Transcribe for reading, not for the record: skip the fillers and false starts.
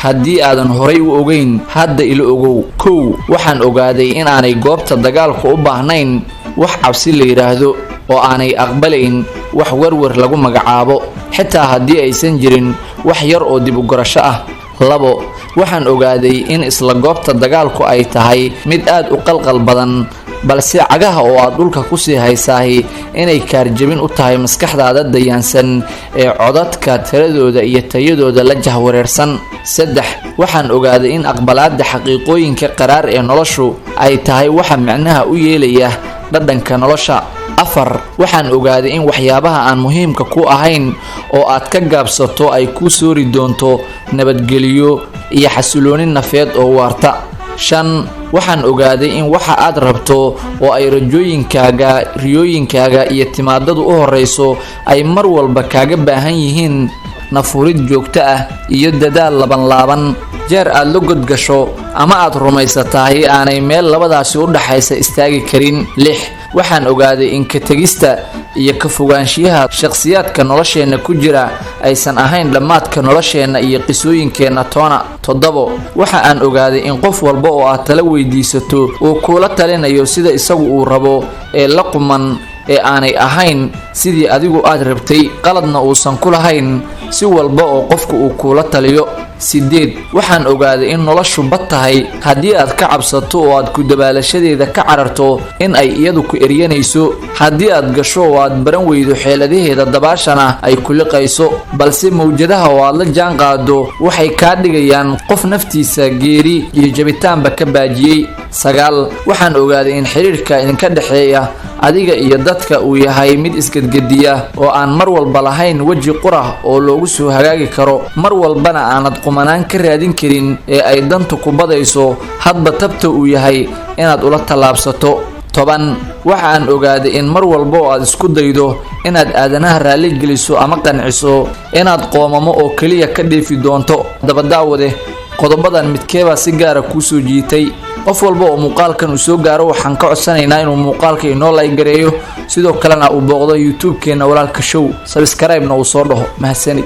haddii aadan horay u ogeyn hadda ila ogow. kow waxaan ogaaday in aanay goobta dagaalku u baahnayn wax cabsi la yiraahdo oo aanay aqbalayn wax warwar lagu magacaabo xitaa haddii aysan jirin wax yar oo dib u garasho ah. labo waxaan ogaaday in isla goobta dagaalku ay tahay mid aad u qalqal badan balse cagaha oo aad dhulka ku sii haysaahi inay kaarjabin u tahay maskaxdaada dayaansan ee codadka tiradooda iyo tayadooda la jahwareersan. saddex waxaan ogaaday in aqbalaadda xaqiiqooyinka qaraar ee noloshu ay tahay waxa macnaha u yeelaya dhadhanka nolosha. afar waxaan ogaaday in waxyaabaha aan muhiimka ku ahayn oo aad ka gaabsato ay ku soori doonto nabadgelyo iyo xasilooni nafeed oo waarta. shan waxaan ogaaday in waxa aad rabto oo ay riyooyinkaaga iyo timaadadu u horeyso ay mar walba kaaga baahan yihiin nafurid joogto ah iyo dadaal laban jeer aad la godgasho ama aad rumaysatahay aanay meel labadaasi u dhaxaysa istaagi karin. lix waxaan ogaaday in ka tagista iyo ka fogaanshiyaha shakhsiyaadka nolosheena ku jira aysan ahayn dhammaadka nolosheena iyo qisooyinkeena toona. toddobo waxa aan ogaaday in qof walba oo aad tala weydiisato uu kula talinayo sida isagu uu rabo ee la quman ee aanay ahayn sidii adigu aad rabtay, qaladna uusan ku lahayn si walba oo qofku uu kula taliyo. sideed waxaan ogaaday in noloshu bad tahay haddii aad ka cabsato oo aad ku dabaalashadeeda ka cararto in ay iyadu ku eryanayso, haddii aad gasho oo aad baran weydo xeeladaheeda dabaashana ay ku liqayso, balse mawjadaha oo aad la jaan qaado waxay kaa dhigayaan qof naftiisa geeri iyo jabitaanba ka baajiyey. sagaal waxaan ogaaday in xiriirka idinka dhexeeya adiga iyo dadka uu yahay mid isgadgadiya oo aan mar walba lahayn weji qurah oo loogu soo hagaagi karo, mar walbana aanad qumanaan ka raadin karin ee ay dantu ku badayso hadba tabta uu yahay inaad ula tallaabsato. toban waxaan ogaaday in mar walba oo aad isku daydo inaad aadanaha raalli geliso ama qanciso inaad qoomamo oo kaliya ka dheefi doonto. dabadaawade qodobadan midkeebaa si gaara kuu soo jiitay? qof walba oo muuqaalkan uu soo gaaro waxaan ka codsanaynaa inuu muuqaalka inoo like gareeyo, sidoo kalena uu booqdo YouTube-keena Walaalka Show, subscribe-na uu soo dhaho. mahadsanid.